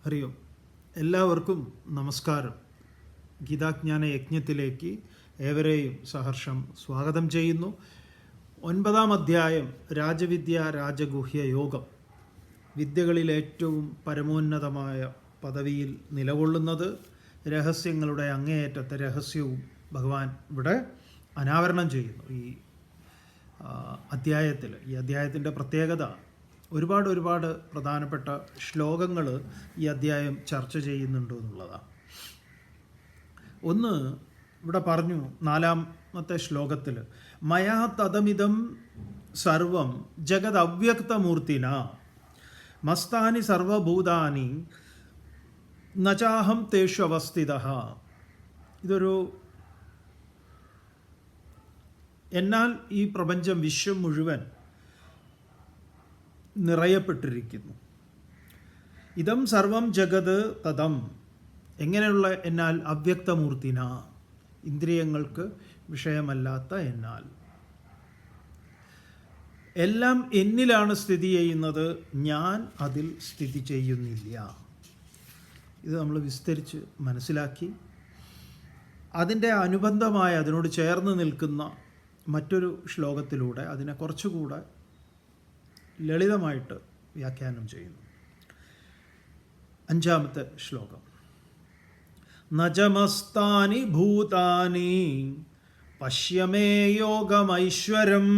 ഹരി ഓം. എല്ലാവർക്കും നമസ്കാരം. ഗീതാജ്ഞാന യജ്ഞത്തിലേക്ക് ഏവരെയും സഹർഷം സ്വാഗതം ചെയ്യുന്നു. 9-ാം അധ്യായം രാജവിദ്യ രാജഗുഹ്യ യോഗം. വിദ്യകളിൽ ഏറ്റവും പരമോന്നതമായ പദവിയിൽ നിലകൊള്ളുന്നത്, രഹസ്യങ്ങളുടെ അങ്ങേയറ്റത്തെ രഹസ്യവും ഭഗവാൻ ഇവിടെ അനാവരണം ചെയ്യുന്നു. ഈ അധ്യായത്തിൻ്റെ പ്രത്യേകത, ഒരുപാട് പ്രധാനപ്പെട്ട ശ്ലോകങ്ങൾ ഈ അധ്യായം ചർച്ച ചെയ്യുന്നുണ്ട് എന്നുള്ളതാണ്. ഒന്ന് ഇവിടെ പറഞ്ഞു, 4-ാമത്തെ ശ്ലോകത്തിൽ, മയാ തദമിദം സർവം ജഗത് അവ്യക്തമൂർത്തിന മസ്താനി സർവഭൂതാനി നചാഹം തേഷു അവസ്ഥിതഃ. ഇതൊരു, എന്നാൽ ഈ പ്രപഞ്ചം, വിശ്വം മുഴുവൻ നിറയപ്പെട്ടിരിക്കുന്നു. ഇതം സർവം ജഗത് തദം, എങ്ങനെയുള്ള എന്നാൽ, അവ്യക്തമൂർത്തിന, ഇന്ദ്രിയങ്ങൾക്ക് വിഷയമല്ലാത്ത എന്നാൽ. എല്ലാം എന്നിലാണ് സ്ഥിതി ചെയ്യുന്നത്, ഞാൻ അതിൽ സ്ഥിതി ചെയ്യുന്നില്ല. ഇത് നമ്മൾ വിസ്തരിച്ച് മനസ്സിലാക്കി. അതിൻ്റെ അനുബന്ധമായ, അതിനോട് ചേർന്ന് നിൽക്കുന്ന മറ്റൊരു ശ്ലോകത്തിലൂടെ അതിനെ കുറച്ചുകൂടെ ലളിതമായിട്ട് വ്യാഖ്യാനം ചെയ്യുന്നു. 5-ാമത്തെ ശ്ലോകം, നജമസ്താനി ഭൂതാനി പശ്യമേ യോഗമൈശ്വരം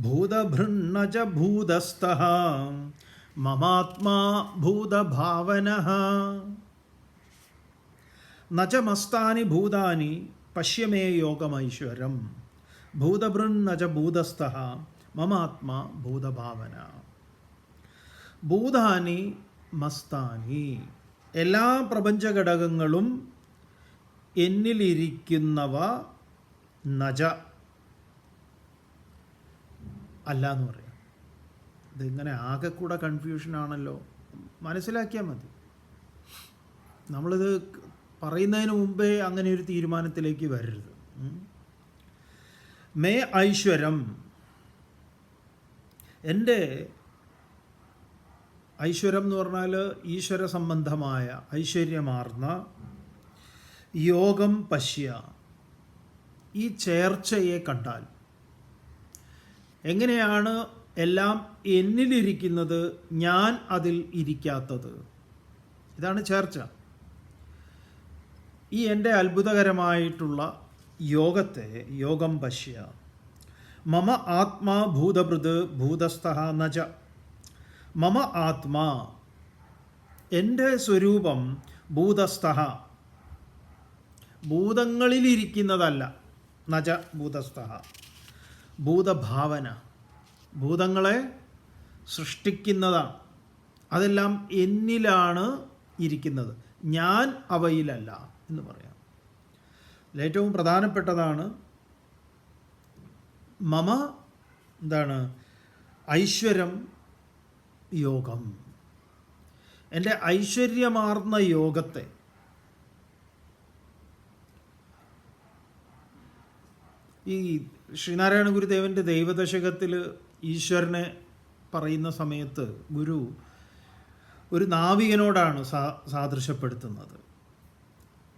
ഭൂതഭൃന്നജ ഭൂതസ്ഥഃ മമാത്മാ ഭൂതഭാവനഃ. നജമസ്താനി ഭൂതാനി പശ്യമേ യോഗമൈശ്വരം ഭൂതഭൃന്നജ ഭൂതസ്ഥഃ മമാത്മാ ഭൂതഭാവന. ഭൂതാനി മസ്താനി, എല്ലാ പ്രപഞ്ചഘടകങ്ങളും എന്നിലിരിക്കുന്നവ, നജ അല്ല എന്ന് പറയാം. ഇതിങ്ങനെ ആകെ കൂടെ കൺഫ്യൂഷനാണല്ലോ, മനസ്സിലാക്കിയാൽ മതി. നമ്മളിത് പറയുന്നതിന് മുമ്പേ അങ്ങനെ ഒരു തീരുമാനത്തിലേക്ക് വരരുത്. മേ ഐശ്വരം, എൻ്റെ ഐശ്വര്യം എന്ന് പറഞ്ഞാൽ ഈശ്വര സംബന്ധമായ ഐശ്വര്യമാർന്ന യോഗം പശ്യ, ഈ ചേർച്ചയെ കണ്ടാൽ. എങ്ങനെയാണ് എല്ലാം എന്നിലിരിക്കുന്നത്, ഞാൻ അതിൽ ഇരിക്കാത്തത്? ഇതാണ് ചേർച്ച. ഈ എൻ്റെ അത്ഭുതകരമായിട്ടുള്ള യോഗത്തെ, യോഗം പശ്യ, മമ ആത്മാ ഭൂതഭൃത് ഭൂതസ്ഥഃ നജ. മമ ആത്മാ, എൻ്റെ സ്വരൂപം, ഭൂതസ്ഥഃ, ഭൂതങ്ങളിലിരിക്കുന്നതല്ല, നജ ഭൂതസ്ഥഃ, ഭൂതഭാവന, ഭൂതങ്ങളെ സൃഷ്ടിക്കുന്നതാണ്. അതെല്ലാം എന്നിലാണ് ഇരിക്കുന്നത്, ഞാൻ അവയിലല്ല എന്ന് പറയാം. ഏറ്റവും പ്രധാനപ്പെട്ടതാണ് മമ, എന്താണ്, ഐശ്വര്യം യോഗം, എൻ്റെ ഐശ്വര്യമാർന്ന യോഗത്തെ. ഈ ശ്രീനാരായണ ഗുരുദേവൻ്റെ ദൈവദശകത്തിൽ ഈശ്വരനെ പറയുന്ന സമയത്ത് ഗുരു ഒരു നാവികനോടാണ് സാദൃശ്യപ്പെടുത്തുന്നത്.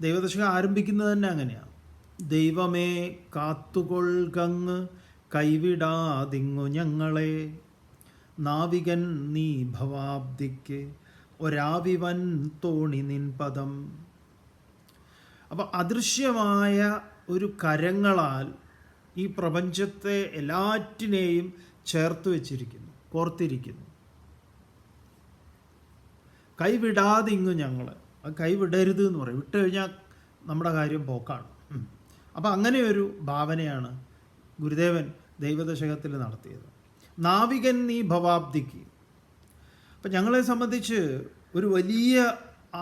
ദൈവദശകം ആരംഭിക്കുന്നത് തന്നെ അങ്ങനെയാണ്. ദൈവമേ കാത്തുകൊൾകങ്ങ് കൈവിടാതിങ്ങു ഞങ്ങളെ, നാവികൻ നീ ഭവാബ്ദിക്ക് ഒരാവിവൻ തോണി നിൻ പദം. അപ്പം അദൃശ്യമായ ഒരു കരങ്ങളാൽ ഈ പ്രപഞ്ചത്തെ എല്ലാറ്റിനെയും ചേർത്ത് വച്ചിരിക്കുന്നു, കോർത്തിരിക്കുന്നു. കൈവിടാതിങ്ങു ഞങ്ങളെ, അത് കൈവിടരുത് എന്ന് പറയും. വിട്ട് കഴിഞ്ഞാൽ നമ്മുടെ കാര്യം പോക്കാണ്. അപ്പം അങ്ങനെ ഒരു ഭാവനയാണ് ഗുരുദേവൻ ദൈവദശകത്തിൽ നടത്തിയത്. നാവികൻ നീ ഭവാബ്ദിക്ക്. അപ്പം ഞങ്ങളെ സംബന്ധിച്ച് ഒരു വലിയ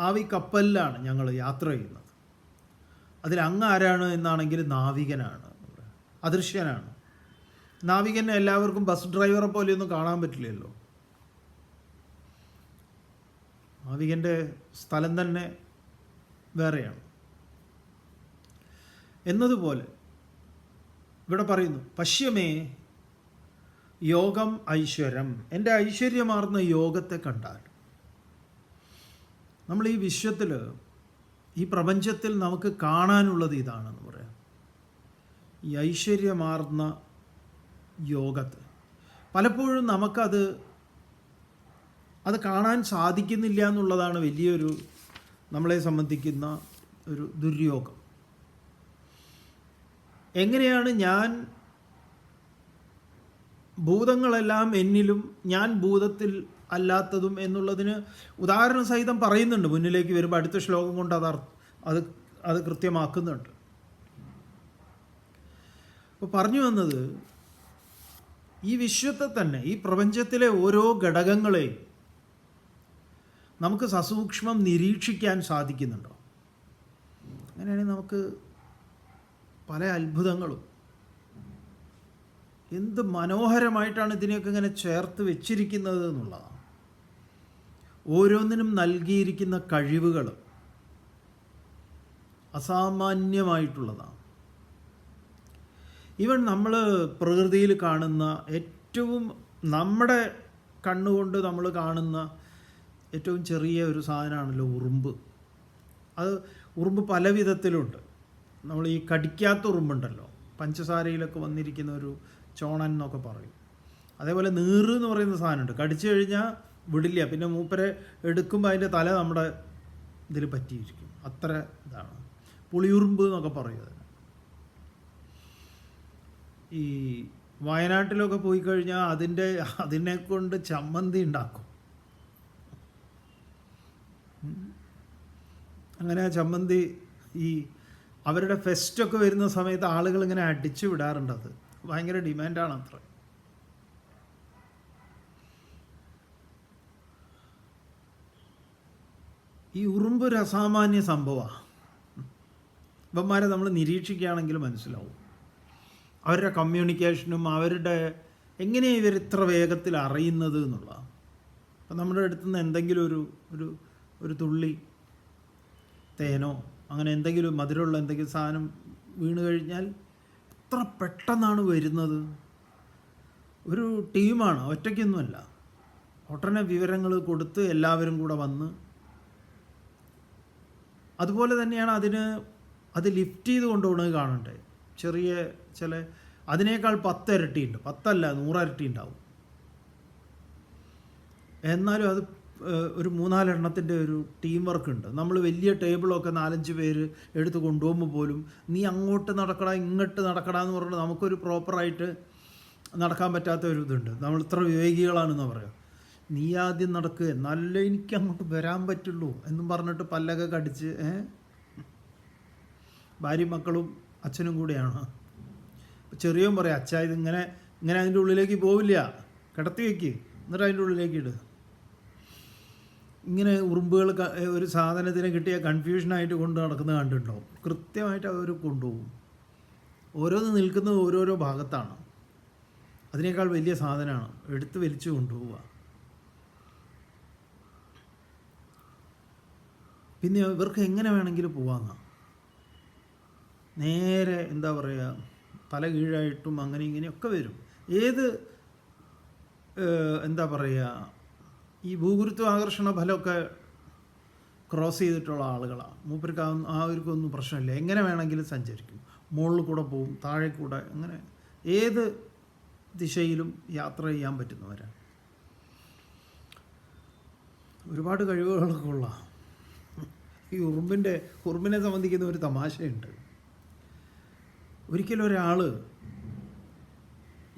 ആവി കപ്പലിലാണ് ഞങ്ങൾ യാത്ര ചെയ്യുന്നത്. അതിൽ അങ്ങ് ആരാണ് എന്നാണെങ്കിൽ നാവികനാണ്, അദൃശ്യനാണ്. നാവികനെ എല്ലാവർക്കും ബസ് ഡ്രൈവറെ പോലെയൊന്നും കാണാൻ പറ്റില്ലല്ലോ. നാവികൻ്റെ സ്ഥലം തന്നെ വേറെയാണ് എന്നതുപോലെ ഇവിടെ പറയുന്നു, പശ്യമേ യോഗം ഐശ്വര്യം, എൻ്റെ ഐശ്വര്യമാർന്ന യോഗത്തെ കണ്ടാൽ. നമ്മൾ ഈ വിശ്വത്തിൽ, ഈ പ്രപഞ്ചത്തിൽ നമുക്ക് കാണാനുള്ളത് ഇതാണെന്ന് പറയാം. ഈ ഐശ്വര്യമാർന്ന യോഗത്ത് പലപ്പോഴും നമുക്കത് കാണാൻ സാധിക്കുന്നില്ല എന്നുള്ളതാണ് വലിയൊരു നമ്മളെ സംബന്ധിക്കുന്ന ഒരു ദുര്യോഗം. എങ്ങനെയാണ് ഞാൻ ഭൂതങ്ങളെല്ലാം എന്നിലും ഞാൻ ഭൂതത്തിൽ അല്ലാത്തതും എന്നുള്ളതിന് ഉദാഹരണ സഹിതം പറയുന്നുണ്ട്. മുന്നിലേക്ക് വരുമ്പോൾ അടുത്ത ശ്ലോകം കൊണ്ട് അത് കൃത്യമാക്കുന്നുണ്ട്. അപ്പോൾ പറഞ്ഞു വന്നത്, ഈ വിശ്വത്തെ തന്നെ, ഈ പ്രപഞ്ചത്തിലെ ഓരോ ഘടകങ്ങളെയും നമുക്ക് സസൂക്ഷ്മം നിരീക്ഷിക്കാൻ സാധിക്കുന്നുണ്ടോ? അങ്ങനെയാണെങ്കിൽ നമുക്ക് പല അത്ഭുതങ്ങളും, എന്ത് മനോഹരമായിട്ടാണ് ഇതിനെയൊക്കെ ഇങ്ങനെ ചേർത്ത് വെച്ചിരിക്കുന്നത് എന്നുള്ളതാണ്. ഓരോന്നിനും നൽകിയിരിക്കുന്ന കഴിവുകൾ അസാമാന്യമായിട്ടുള്ളതാണ്. ഈവൻ നമ്മൾ പ്രകൃതിയിൽ കാണുന്ന ഏറ്റവും, നമ്മുടെ കണ്ണുകൊണ്ട് നമ്മൾ കാണുന്ന ഏറ്റവും ചെറിയ ഒരു സാധനമാണല്ലോ ഉറുമ്പ്. ഉറുമ്പ് പല വിധത്തിലുണ്ട്. നമ്മൾ ഈ കടിക്കാത്ത ഉറുമ്പുണ്ടല്ലോ, പഞ്ചസാരയിലൊക്കെ വന്നിരിക്കുന്ന ഒരു ചോണൻ എന്നൊക്കെ പറയും. അതേപോലെ നീറ് എന്ന് പറയുന്ന സാധനമുണ്ട്, കടിച്ചു കഴിഞ്ഞാൽ വിടില്ല, പിന്നെ മൂപ്പരെ എടുക്കുമ്പോൾ അതിൻ്റെ തല നമ്മുടെ ഇതിൽ പറ്റിയിരിക്കും. അത്ര ഇതാണ്. പുളിയുറുമ്പ് എന്നൊക്കെ പറയും അതിന്. ഈ വയനാട്ടിലൊക്കെ പോയി കഴിഞ്ഞാൽ അതിനെ കൊണ്ട് ചമ്മന്തി ഉണ്ടാക്കും. അങ്ങനെ ചമ്മന്തി ഈ അവരുടെ ഫെസ്റ്റൊക്കെ വരുന്ന സമയത്ത് ആളുകൾ ഇങ്ങനെ അടിച്ചു വിടാറുണ്ട്. അത് ഭയങ്കര ഡിമാൻഡാണ് അത്ര. ഈ ഉറുമ്പ് ഒരു അസാമാന്യ സംഭവമാണ്. ഇവന്മാരെ നമ്മൾ നിരീക്ഷിക്കുകയാണെങ്കിൽ മനസ്സിലാവും അവരുടെ കമ്മ്യൂണിക്കേഷനും അവരുടെ എങ്ങനെയാണ് ഇവർ ഇത്ര വേഗത്തിൽ അറിയുന്നത് എന്നുള്ളതാണ്. അപ്പം നമ്മുടെ അടുത്ത് നിന്ന് എന്തെങ്കിലും ഒരു തുള്ളി തേനോ അങ്ങനെ എന്തെങ്കിലും മധുരമുള്ള എന്തെങ്കിലും സാധനം വീണ് കഴിഞ്ഞാൽ എത്ര പെട്ടെന്നാണ് വരുന്നത്. ഒരു ടീമാണ്, ഒറ്റയ്ക്കൊന്നുമല്ല. ഒട്ടനെ വിവരങ്ങൾ കൊടുത്ത് എല്ലാവരും കൂടെ വന്ന്, അതുപോലെ തന്നെയാണ് അത് ലിഫ്റ്റ് ചെയ്ത് കൊണ്ടുപോകുന്നത് കാണണ്ടേ. ചെറിയ അതിനേക്കാൾ 10 ഇരട്ടിയുണ്ട്, 10 അല്ല 100 ഇരട്ടി ഉണ്ടാവും. എന്നാലും അത് ഒരു 3-4 എണ്ണത്തിൻ്റെ ഒരു ടീം വർക്ക് ഉണ്ട്. നമ്മൾ വലിയ ടേബിളൊക്കെ 4-5 പേര് എടുത്ത് കൊണ്ടുപോകുമ്പോൾ പോലും നീ അങ്ങോട്ട് നടക്കടാ ഇങ്ങോട്ട് നടക്കടാ എന്ന് പറഞ്ഞിട്ട് നമുക്കൊരു പ്രോപ്പറായിട്ട് നടക്കാൻ പറ്റാത്ത ഒരു ഇതുണ്ട്. നമ്മൾ ഇത്ര വിവേകികളാണെന്ന് പറയാം. നീ ആദ്യം നടക്കുക, എന്നാലേ എനിക്ക് അങ്ങോട്ട് വരാൻ പറ്റുള്ളൂ എന്നും പറഞ്ഞിട്ട് പല്ലൊക്കെ കടിച്ച് ഭാര്യയും മക്കളും അച്ഛനും കൂടെയാണ്. ചെറിയവൻ പറയാം, അച്ഛാ ഇതിങ്ങനെ അതിൻ്റെ ഉള്ളിലേക്ക് പോവില്ല, കിടത്തി വയ്ക്ക്, എന്നിട്ട് അതിൻ്റെ ഉള്ളിലേക്ക് ഇട്. ഇങ്ങനെ ഉറുമ്പുകൾ ഒരു സാധനത്തിനെ കിട്ടിയ കൺഫ്യൂഷനായിട്ട് കൊണ്ട് നടക്കുന്നത് കണ്ടിട്ടുണ്ടാവും. കൃത്യമായിട്ട് അവർ കൊണ്ടുപോകും. ഓരോന്ന് നിൽക്കുന്നത് ഓരോരോ ഭാഗത്താണ്. അതിനേക്കാൾ വലിയ സാധനമാണ്, എടുത്ത് വലിച്ചു കൊണ്ടുപോവുക. പിന്നെ ഇവർക്ക് എങ്ങനെ വേണമെങ്കിലും പോവാമെന്നാണ്. നേരെ എന്താ പറയുക, തല കീഴായിട്ടും അങ്ങനെ ഇങ്ങനെയൊക്കെ വരും. എന്താ പറയുക, ഈ ഭൂഗുരുത്വ ആകർഷണ ഫലമൊക്കെ ക്രോസ് ചെയ്തിട്ടുള്ള ആളുകളാണ്. മൂപ്പർക്ക് അവർക്കൊന്നും പ്രശ്നമില്ല, എങ്ങനെ വേണമെങ്കിലും സഞ്ചരിക്കും. മുകളിൽ കൂടെ പോവും, താഴെ കൂടെ, അങ്ങനെ ഏത് ദിശയിലും യാത്ര ചെയ്യാൻ പറ്റുന്നവരാണ്. ഒരുപാട് കഴിവുകളൊക്കെ ഉള്ള ഈ ഉറുമ്പിനെ സംബന്ധിക്കുന്ന ഒരു തമാശയുണ്ട്. ഒരിക്കലും ഒരാൾ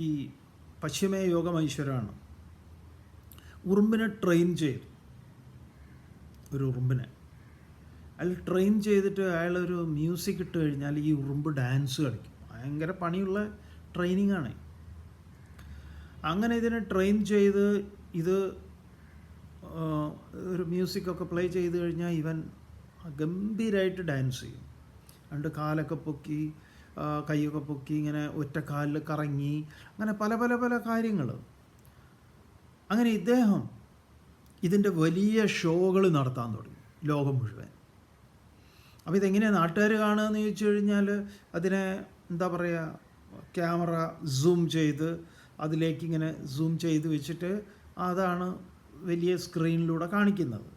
ഈ പശ്ചിമ യോഗമൈശ്വരാണ് ഉറുമ്പിനെ ട്രെയിൻ ചെയ്തു. ഒരു ഉറുമ്പിനെ അയാൾ ട്രെയിൻ ചെയ്തിട്ട് അയാളൊരു മ്യൂസിക് ഇട്ട് കഴിഞ്ഞാൽ ഈ ഉറുമ്പ് ഡാൻസ് കളിക്കും. ഭയങ്കര പണിയുള്ള ട്രെയിനിങ്ങാണ്. അങ്ങനെ ഇതിനെ ട്രെയിൻ ചെയ്ത് ഇത് ഒരു മ്യൂസിക്കൊക്കെ പ്ലേ ചെയ്ത് കഴിഞ്ഞാൽ ഇവൻ ഗംഭീരമായിട്ട് ഡാൻസ് ചെയ്യും. രണ്ട് കാലൊക്കെ പൊക്കി, കൈയൊക്കെ പൊക്കി, ഇങ്ങനെ ഒറ്റ കാലിൽ കറങ്ങി, അങ്ങനെ പല പല പല കാര്യങ്ങൾ. അങ്ങനെ ഇദ്ദേഹം ഇതിൻ്റെ വലിയ ഷോകൾ നടത്താൻ തുടങ്ങി ലോകം മുഴുവൻ. അപ്പോൾ ഇതെങ്ങനെയാണ് നാട്ടുകാർ കാണുകയെന്ന് ചോദിച്ചു കഴിഞ്ഞാൽ, അതിനെ എന്താ പറയുക, ക്യാമറ സൂം ചെയ്ത് അതിലേക്ക് ഇങ്ങനെ സൂം ചെയ്ത് വെച്ചിട്ട് അതാണ് വലിയ സ്ക്രീനിലൂടെ കാണിക്കുന്നത്.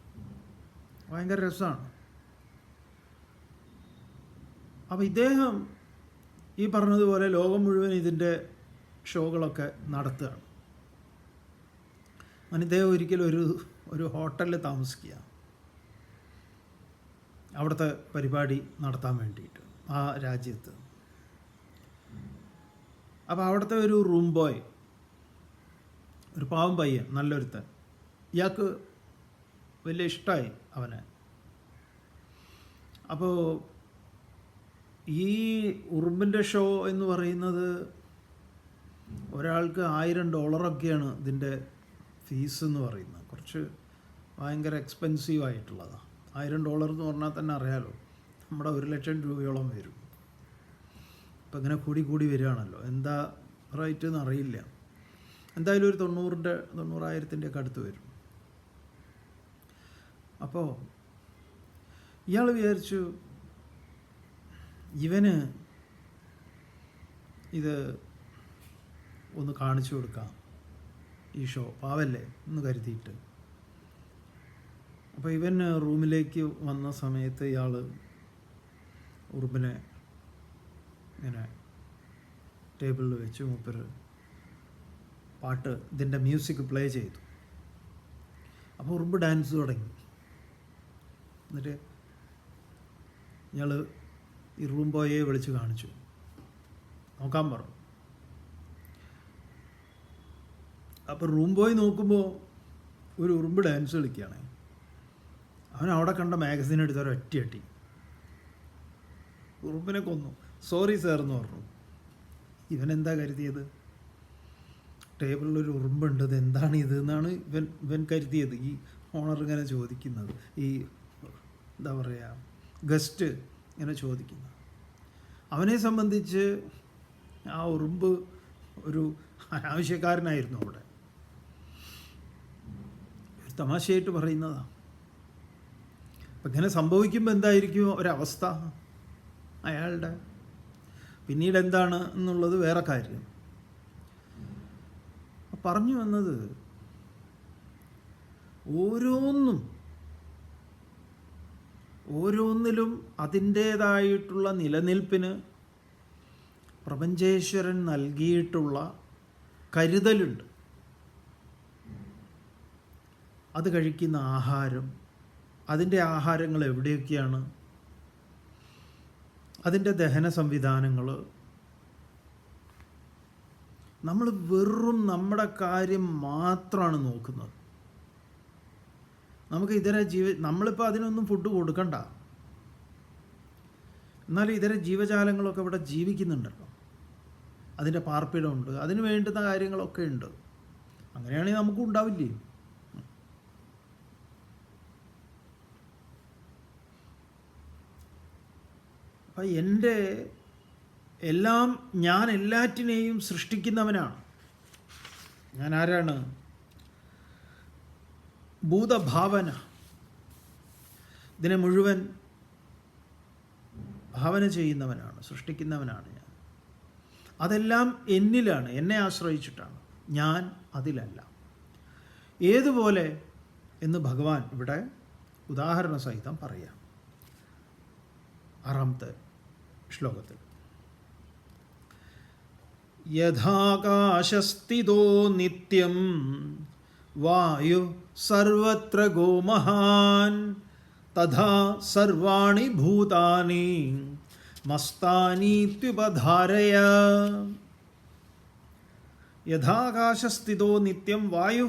ഭയങ്കര രസമാണ്. അപ്പോൾ ഇദ്ദേഹം ഈ പറഞ്ഞതുപോലെ ലോകം മുഴുവൻ ഇതിൻ്റെ ഷോകളൊക്കെ നടത്തുകയാണ്. അങ്ങനെ ഇദ്ദേഹം ഒരിക്കലും ഒരു ഹോട്ടലിൽ താമസിക്കുക, അവിടുത്തെ പരിപാടി നടത്താൻ വേണ്ടിയിട്ട് ആ രാജ്യത്ത്. അപ്പോൾ അവിടുത്തെ ഒരു റൂം ബോയ്, ഒരു പാവം പയ്യൻ, നല്ലൊരുത്തൻ, ഇയാൾക്ക് വലിയ ഇഷ്ടമായി അവനെ. അപ്പോൾ ഈ ഉറുമ്പിൻ്റെ ഷോ എന്ന് പറയുന്നത് ഒരാൾക്ക് $1000 ഇതിൻ്റെ ഫീസ് എന്ന് പറയുന്നത്. കുറച്ച് ഭയങ്കര എക്സ്പെൻസീവ് ആയിട്ടുള്ളതാണ്. $1000 എന്ന് പറഞ്ഞാൽ തന്നെ അറിയാലോ, നമ്മുടെ 1,00,000 രൂപയോളം വരും. ഇപ്പം ഇങ്ങനെ കൂടി വരികയാണല്ലോ, എന്താ റേറ്റ് എന്ന് അറിയില്ല. എന്തായാലും ഒരു 90,000 ഒക്കെ അടുത്ത് വരും. അപ്പോൾ ഇയാൾ വിചാരിച്ചു ഇവന് ഇത് ഒന്ന് കാണിച്ചു കൊടുക്കാം, ഈ ഷോ, പാവല്ലേ എന്ന് കരുതിയിട്ട്. അപ്പോൾ ഇവൻ റൂമിലേക്ക് വന്ന സമയത്ത് ഇയാൾ ഉറുമ്പിനെ ഇങ്ങനെ ടേബിളിൽ വെച്ച് മൂപ്പര് പാട്ട്, ഇതിൻ്റെ മ്യൂസിക് പ്ലേ ചെയ്തു. അപ്പോൾ ഉറുമ്പ് ഡാൻസ് തുടങ്ങി. എന്നിട്ട് ഇയാൾ ഈ റൂം ബോയെ വിളിച്ച് കാണിച്ചു, നോക്കാൻ പറഞ്ഞു. അപ്പോൾ റൂം ബോയ് നോക്കുമ്പോൾ ഒരു ഉറുമ്പ് ഡാൻസ് കളിക്കുകയാണ്. അവൻ അവിടെ കണ്ട മാഗസീൻ എടുത്തൊരു ഒറ്റയട്ടി ഉറുമ്പിനെ കൊന്നു. സോറി സാർ എന്ന് പറഞ്ഞു. ഇവനെന്താ കരുതിയത്, ടേബിളിലൊരു ഉറുമ്പുണ്ട്, ഇത് എന്താണ് ഇത് എന്നാണ് ഇവൻ കരുതിയത്. ഈ ഓണർ ഇങ്ങനെ ചോദിക്കുന്നത്, ഈ എന്താ പറയുക, ഗസ്റ്റ് ഇങ്ങനെ ചോദിക്കുന്നത്. അവനെ സംബന്ധിച്ച് ആ ഉറുമ്പ് ഒരു അനാവശ്യക്കാരനായിരുന്നു. അവിടെ തമാശയായിട്ട് പറയുന്നതാണ്. അപ്പം ഇങ്ങനെ സംഭവിക്കുമ്പോൾ എന്തായിരിക്കും ഒരവസ്ഥ അയാളുടെ? പിന്നീട് എന്താണ് എന്നുള്ളത് വേറെ കാര്യം. പറഞ്ഞു വന്നത്, ഓരോന്നിലും അതിൻ്റേതായിട്ടുള്ള നിലനിൽപ്പിന് പ്രപഞ്ചേശ്വരൻ നൽകിയിട്ടുള്ള കരുതലുണ്ട്. അത് കഴിക്കുന്ന ആഹാരം, അതിൻ്റെ ആഹാരങ്ങൾ എവിടെയൊക്കെയാണ്, അതിൻ്റെ ദഹന സംവിധാനങ്ങൾ. നമ്മൾ വെറും നമ്മുടെ കാര്യം മാത്രമാണ് നോക്കുന്നത്. നമുക്ക് നമ്മളിപ്പോൾ അതിനൊന്നും ഫുഡ് കൊടുക്കണ്ട, എന്നാലും ഇതര ജീവജാലങ്ങളൊക്കെ ഇവിടെ ജീവിക്കുന്നുണ്ടല്ലോ, അതിൻ്റെ പാർപ്പിടമുണ്ട്, അതിന് വേണ്ടുന്ന കാര്യങ്ങളൊക്കെ ഉണ്ട്. അങ്ങനെയാണെങ്കിൽ നമുക്കും ഉണ്ടാവില്ലേ? അപ്പം ഞാൻ എല്ലാറ്റിനെയും സൃഷ്ടിക്കുന്നവനാണ്. ഞാൻ ആരാണ്? ഭൂതഭാവന. ഇതിനെ മുഴുവൻ ഭാവന ചെയ്യുന്നവനാണ്, സൃഷ്ടിക്കുന്നവനാണ് ഞാൻ. അതെല്ലാം എന്നിലാണ്, എന്നെ ആശ്രയിച്ചിട്ടാണ്. ഞാൻ അതിലല്ല. ഏതുപോലെ എന്ന് ഭഗവാൻ ഇവിടെ ഉദാഹരണ സഹിതം പറയാം 6ാമത്തെ ശ്ലോകത്തിൽ. യഥാകാശസ്ഥിതോ നിത്യം വായു സർവത്ര ഗോ മഹാൻ തഥാ സർവാണി ഭൂതാനി മസ്താനീത്യുപധാരയ. യഥാകാശസ്ഥിതോ നിത്യം വായു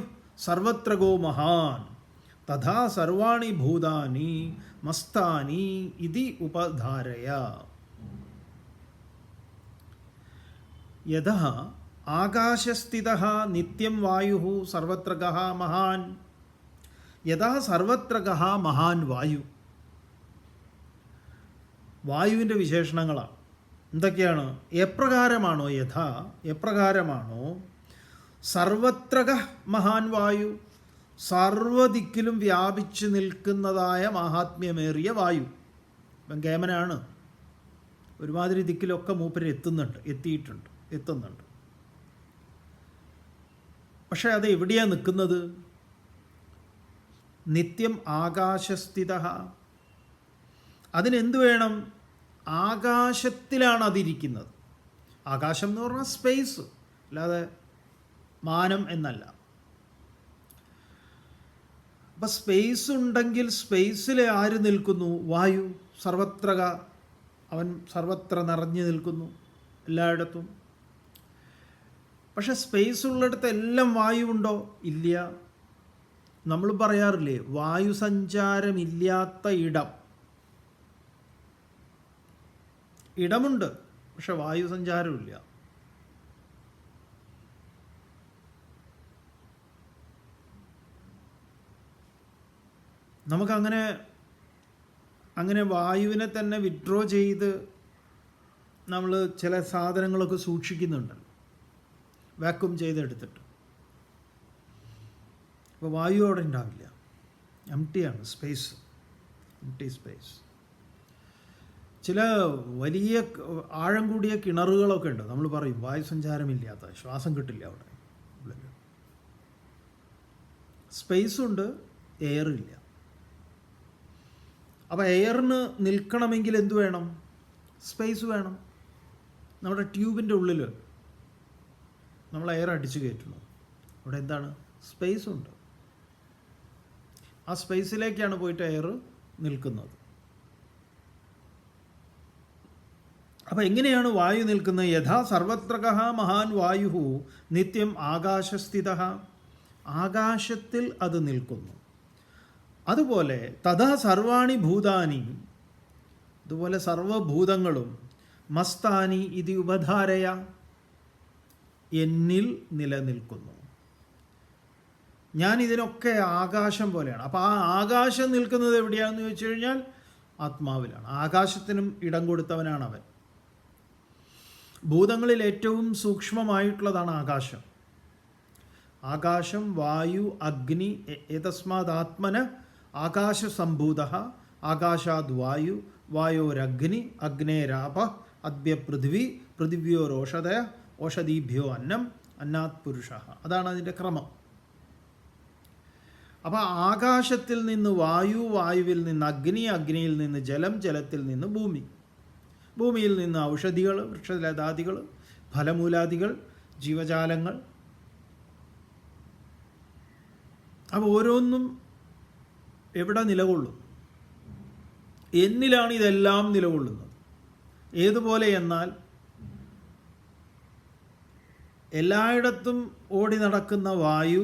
സർവത്ര ഗോ മഹാൻ തഥാ സർവാണി ഭൂതാനി മസ്താനി ഇതി ഉപധാരയ. യഥാ ആകാശസ്ഥിതഃ നിത്യം വായുഃ സർവത്ര ഗഃ മഹാൻ യഥാ സർവത്ര ഗഃ മഹാൻ വായു. വായുവിൻ്റെ വിശേഷണങ്ങളാണ്. എന്തൊക്കെയാണ്? എപ്രകാരമാണോ എപ്രകാരമാണോ സർവത്ര ഗഃ മഹാൻ വായു, സർവദിക്കിലും വ്യാപിച്ചു നിൽക്കുന്നതായ മഹാത്മ്യമേറിയ വായു. ഇപ്പം കേമനാണ്, ഒരുമാതിരി ദിക്കിലൊക്കെ മൂപ്പര് എത്തുന്നുണ്ട്. പക്ഷേ അത് എവിടെയാണ് നിൽക്കുന്നത്? നിത്യം ആകാശസ്ഥിത. അതിനെന്ത് വേണം? ആകാശത്തിലാണ് അതിരിക്കുന്നത്. ആകാശം എന്ന് പറഞ്ഞാൽ സ്പേസ്, അല്ലാതെ മാനം എന്നല്ല. അപ്പം സ്പേസ് ഉണ്ടെങ്കിൽ സ്പേസിൽ ആര് നിൽക്കുന്നു? വായു. അവൻ സർവത്ര നിറഞ്ഞു നിൽക്കുന്നു, എല്ലായിടത്തും. പക്ഷെ സ്പേസ് ഉള്ളിടത്ത് എല്ലാം വായു ഉണ്ടോ? ഇല്ല. നമ്മൾ പറയാറില്ലേ, വായു സഞ്ചാരമില്ലാത്ത ഇടമുണ്ട്, പക്ഷെ വായു സഞ്ചാരമില്ല. നമുക്കങ്ങനെ വായുവിനെ തന്നെ വിഡ്രോ ചെയ്ത് നമ്മൾ ചില സാധനങ്ങളൊക്കെ സൂക്ഷിക്കുന്നുണ്ടല്ലോ, വാക്യൂം ചെയ്തെടുത്തിട്ട്. അപ്പോൾ വായു അവിടെ ഉണ്ടാവില്ല, എംപ്റ്റിയാണ് സ്പേസ്, എംപ്റ്റി സ്പേസ്. ചില വലിയ ആഴം കൂടിയ കിണറുകളൊക്കെ ഉണ്ട്, നമ്മൾ പറയും വായു സഞ്ചാരമില്ലാത്ത, ശ്വാസം കിട്ടില്ല അവിടെ. സ്പേസുണ്ട്, എയറില്ല. അപ്പോൾ എയറിന് നിൽക്കണമെങ്കിൽ എന്ത് വേണം? സ്പേസ് വേണം. നമ്മുടെ ട്യൂബിൻ്റെ ഉള്ളിൽ നമ്മൾ എയർ അടിച്ചു കയറ്റുന്നു, അവിടെ എന്താണ്? സ്പേസ് ഉണ്ട്. ആ സ്പേസിലേക്കാണ് പോയിട്ട് എയർ നിൽക്കുന്നത്. അപ്പോൾ എങ്ങനെയാണ് വായു നിൽക്കുന്നത്? യഥാ സർവത്രകഃ മഹാൻ വായു നിത്യം ആകാശസ്ഥിത. ആകാശത്തിൽ അത് നിൽക്കുന്നു. അതുപോലെ തഥാ സർവാണി ഭൂതാനി, അതുപോലെ സർവഭൂതങ്ങളും മസ്താനി ഇതി ഉപധാരയ, എന്നിൽ നിലനിൽക്കുന്നു. ഞാൻ ഇതിനൊക്കെ ആകാശം പോലെയാണ്. അപ്പോൾ ആ ആകാശം നിൽക്കുന്നത് എവിടെയാണെന്ന് ചോദിച്ചു കഴിഞ്ഞാൽ ആത്മാവിലാണ്. ആകാശത്തിനും ഇടം കൊടുത്തവനാണ് അവൻ. ഭൂതങ്ങളിൽ ഏറ്റവും സൂക്ഷ്മമായിട്ടുള്ളതാണ് ആകാശം. ആകാശം, വായു, അഗ്നി, ഏതസ്മാദാത്മന ആകാശസംഭൂത, ആകാശാദ് വായു, വായോരഗ്നി, അഗ്നേരാപ, അദ്യ പൃഥ്വി, പൃഥിവ്യോരോഷധയ, ഓഷധീഭ്യോ അന്നം, അന്നാത് പുരുഷ. അതാണ് അതിൻ്റെ ക്രമം. അപ്പോൾ ആകാശത്തിൽ നിന്ന് വായു, വായുവിൽ നിന്ന് അഗ്നി, അഗ്നിയിൽ നിന്ന് ജലം, ജലത്തിൽ നിന്ന് ഭൂമി, ഭൂമിയിൽ നിന്ന് ഔഷധികൾ, വൃക്ഷലതാദികൾ, ഫലമൂലാദികൾ, ജീവജാലങ്ങൾ. അപ്പോൾ ഓരോന്നും എവിടെ നിലകൊള്ളും? എന്നിലാണ് ഇതെല്ലാം നിലകൊള്ളുന്നത്. ഏതുപോലെ എന്നാൽ എല്ലായിടത്തും ഓടി നടക്കുന്ന വായു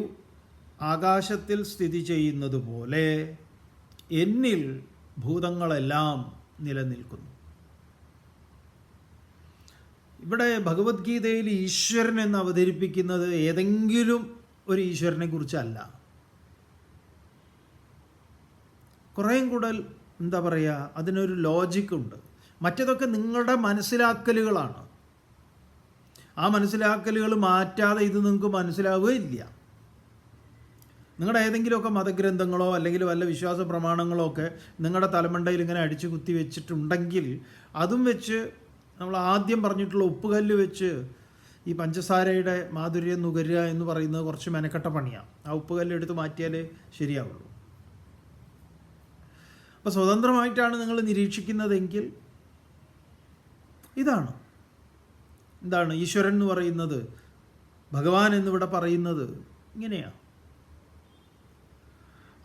ആകാശത്തിൽ സ്ഥിതി ചെയ്യുന്നത് പോലെ എന്നിൽ ഭൂതങ്ങളെല്ലാം നിലനിൽക്കുന്നു. ഇവിടെ ഭഗവത്ഗീതയിൽ ഈശ്വരൻ എന്ന് അവതരിപ്പിക്കുന്നത് ഏതെങ്കിലും ഒരു ഈശ്വരനെ കുറിച്ചല്ല. കുറേയും കൂടെ എന്താ പറയുക, അതിനൊരു ലോജിക്കുണ്ട്. മറ്റതൊക്കെ നിങ്ങളുടെ മനസ്സിലാക്കലുകളാണ്. ആ മനസ്സിലാക്കലുകൾ മാറ്റാതെ ഇത് നിങ്ങൾക്ക് മനസ്സിലാവുകയില്ല. നിങ്ങളുടെ ഏതെങ്കിലുമൊക്കെ മതഗ്രന്ഥങ്ങളോ അല്ലെങ്കിൽ വല്ല വിശ്വാസ പ്രമാണങ്ങളോ ഒക്കെ നിങ്ങളുടെ തലമണ്ടയിൽ ഇങ്ങനെ അടിച്ചു കുത്തി വെച്ചിട്ടുണ്ടെങ്കിൽ അതും വെച്ച് നമ്മൾ ആദ്യം പറഞ്ഞിട്ടുള്ള ഉപ്പുകല്ല് വെച്ച് ഈ പഞ്ചസാരയുടെ മാധുര്യം നുകരുക എന്ന് പറയുന്നത് കുറച്ച് മെനക്കെട്ട പണിയാണ്. ആ ഉപ്പുകല്ല് എടുത്ത് മാറ്റിയാലേ ശരിയാവുള്ളൂ. അപ്പോൾ സ്വതന്ത്രമായിട്ടാണ് നിങ്ങൾ നിരീക്ഷിക്കുന്നതെങ്കിൽ ഇതാണ് എന്താണ് ഈശ്വരൻ എന്ന് പറയുന്നത്, ഭഗവാൻ എന്നിവിടെ പറയുന്നത് ഇങ്ങനെയാണ്.